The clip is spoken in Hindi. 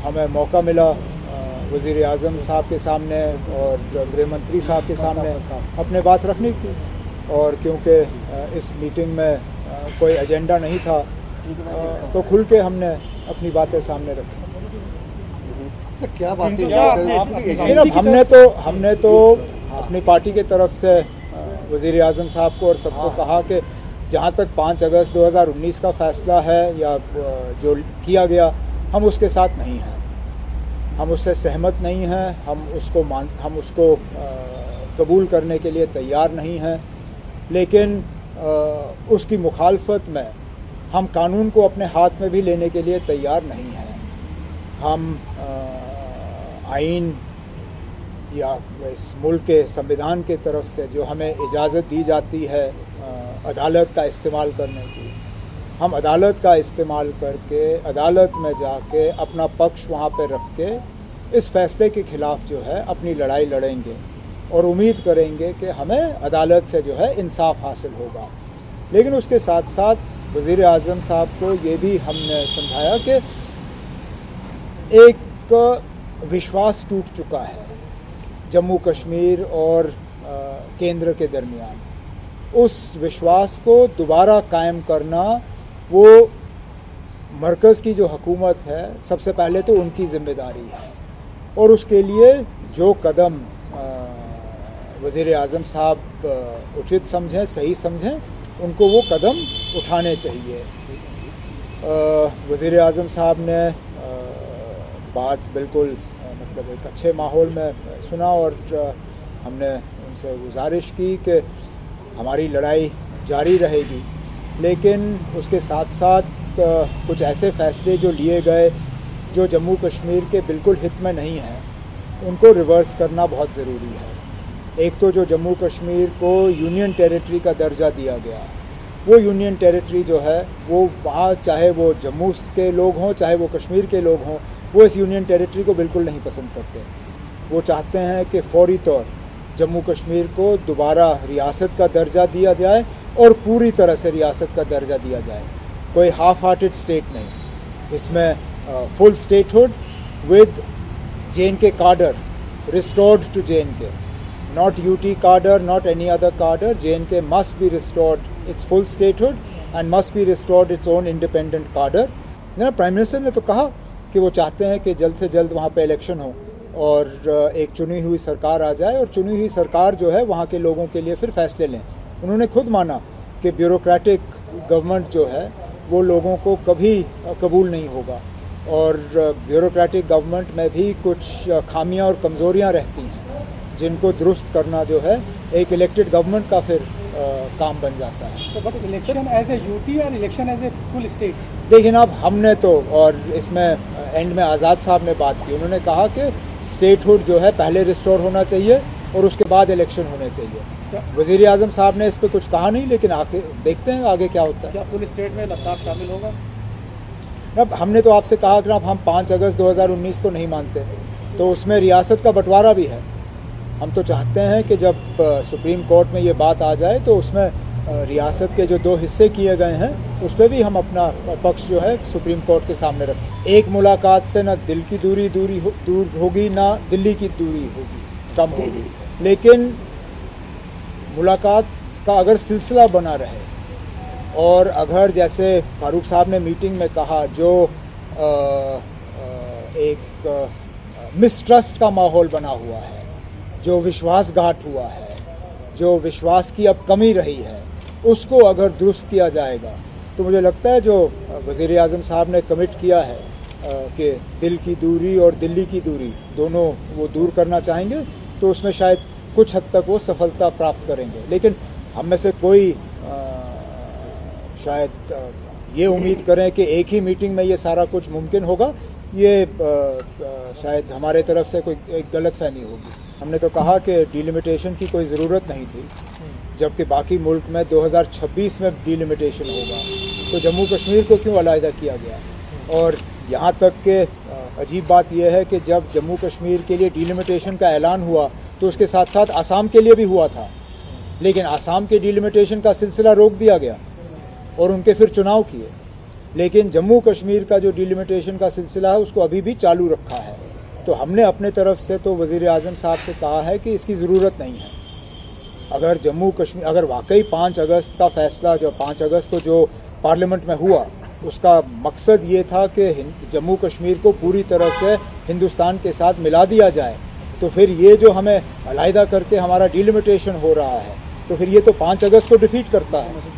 हमें मौका मिला वज़ीर आज़म साहब के सामने और गृह मंत्री साहब के सामने अपने बात रखने की, और क्योंकि इस मीटिंग में कोई एजेंडा नहीं था तो खुल के हमने अपनी बातें सामने रखी। क्या बातें हमने तो अपनी पार्टी के तरफ से वज़ीर आज़म साहब को और सबको कहा कि जहाँ तक 5 अगस्त 2019 का फ़ैसला है या जो किया गया, हम उसके साथ नहीं हैं, हम उससे सहमत नहीं हैं, हम उसको कबूल करने के लिए तैयार नहीं हैं। लेकिन उसकी मुखालफत में हम कानून को अपने हाथ में भी लेने के लिए तैयार नहीं हैं। हम आइन या इस मुल्क के संविधान के तरफ से जो हमें इजाज़त दी जाती है अदालत का इस्तेमाल करने की, हम अदालत का इस्तेमाल करके अदालत में जाके अपना पक्ष वहाँ पे रख के इस फैसले के ख़िलाफ़ जो है अपनी लड़ाई लड़ेंगे और उम्मीद करेंगे कि हमें अदालत से जो है इंसाफ हासिल होगा। लेकिन उसके साथ साथ वज़ीर आज़म साहब को ये भी हमने समझाया कि एक विश्वास टूट चुका है जम्मू कश्मीर और केंद्र के दरमियान। उस विश्वास को दोबारा कायम करना वो मरकज़ की जो हुकूमत है सबसे पहले तो उनकी ज़िम्मेदारी है, और उसके लिए जो कदम वज़ीर आज़म साहब उचित समझें, सही समझें, उनको वो कदम उठाने चाहिए। वज़ीर आज़म साहब ने बात बिल्कुल मतलब एक अच्छे माहौल में सुना, और हमने उनसे गुजारिश की कि हमारी लड़ाई जारी रहेगी, लेकिन उसके साथ साथ कुछ ऐसे फ़ैसले जो लिए गए जो जम्मू कश्मीर के बिल्कुल हित में नहीं हैं, उनको रिवर्स करना बहुत ज़रूरी है। एक तो जो जम्मू कश्मीर को यूनियन टेरिटरी का दर्जा दिया गया, वो यूनियन टेरिटरी जो है वो वहाँ, चाहे वो जम्मू के लोग हों चाहे वो कश्मीर के लोग हों, वो इस यूनियन टेरिटरी को बिल्कुल नहीं पसंद करते। वो चाहते हैं कि फौरी तौर जम्मू कश्मीर को दोबारा रियासत का दर्जा दिया जाए और पूरी तरह से रियासत का दर्जा दिया जाए, कोई हाफ हार्टेड स्टेट नहीं। इसमें full statehood with JNK cadre restored to JNK, not UT cadre, not any other cadre. JNK must be restored its full statehood and must be restored its own independent cadre. Prime minister ने तो कहा कि वो चाहते हैं कि जल्द से जल्द वहाँ पे इलेक्शन हो और एक चुनी हुई सरकार आ जाए, और चुनी हुई सरकार जो है वहाँ के लोगों के लिए फिर फैसले लें। उन्होंने खुद माना कि ब्यूरोक्रेटिक गवर्नमेंट जो है वो लोगों को कभी कबूल नहीं होगा, और ब्यूरोक्रेटिक गवर्नमेंट में भी कुछ खामियां और कमज़ोरियां रहती हैं जिनको दुरुस्त करना जो है एक इलेक्टेड गवर्नमेंट का फिर काम बन जाता है। तो but election as a UT और election as a full state, लेकिन अब हमने तो, और इसमें एंड में आज़ाद साहब ने बात की, उन्होंने कहा कि स्टेटहुड जो है पहले रिस्टोर होना चाहिए और उसके बाद इलेक्शन होने चाहिए। वज़ीर आज़म साहब ने इस पर कुछ कहा नहीं, लेकिन आगे देखते हैं आगे क्या होता है। क्या फुल स्टेट में लद्दाख शामिल होगा? अब हमने तो आपसे कहा कि अब हम 5 अगस्त 2019 को नहीं मानते, तो उसमें रियासत का बंटवारा भी है। हम तो चाहते हैं कि जब सुप्रीम कोर्ट में ये बात आ जाए तो उसमें रियासत के जो 2 हिस्से किए गए हैं उस पर भी हम अपना पक्ष जो है सुप्रीम कोर्ट के सामने रखें। एक मुलाकात से ना दिल की दूर होगी, ना दिल्ली की दूरी होगी, कम होगी, लेकिन मुलाकात का अगर सिलसिला बना रहे, और अगर जैसे फारूक साहब ने मीटिंग में कहा जो एक मिसट्रस्ट का माहौल बना हुआ है, जो विश्वासघात हुआ है, जो विश्वास की अब कमी रही है, उसको अगर दुरुस्त किया जाएगा तो मुझे लगता है जो वज़ीर आज़म साहब ने कमिट किया है कि दिल की दूरी और दिल्ली की दूरी दोनों वो दूर करना चाहेंगे, तो उसमें शायद कुछ हद तक वो सफलता प्राप्त करेंगे। लेकिन हम में से कोई शायद ये उम्मीद करें कि एक ही मीटिंग में ये सारा कुछ मुमकिन होगा, ये शायद हमारे तरफ से कोई एक गलतफहमी होगी। हमने तो कहा कि डिलिमिटेशन की कोई ज़रूरत नहीं थी, जबकि बाकी मुल्क में 2026 में डिलिमिटेशन होगा, तो जम्मू कश्मीर को क्यों अलहदा किया गया? और यहाँ तक कि अजीब बात यह है कि जब जम्मू कश्मीर के लिए डिलिमिटेशन का ऐलान हुआ तो उसके साथ साथ आसाम के लिए भी हुआ था, लेकिन आसाम के डिलिमिटेशन का सिलसिला रोक दिया गया और उनके फिर चुनाव किए। लेकिन जम्मू कश्मीर का जो डिलिमिटेशन का सिलसिला है उसको अभी भी चालू रखा है। तो हमने अपने तरफ से तो वज़ीर आज़म साहब से कहा है कि इसकी ज़रूरत नहीं है। अगर जम्मू कश्मीर, अगर वाकई 5 अगस्त का फैसला, जो 5 अगस्त को जो पार्लियामेंट में हुआ, उसका मकसद ये था कि जम्मू कश्मीर को पूरी तरह से हिंदुस्तान के साथ मिला दिया जाए, तो फिर ये जो हमें अलहदा करके हमारा डिलिमिटेशन हो रहा है, तो फिर ये तो 5 अगस्त को डिफीट करता है।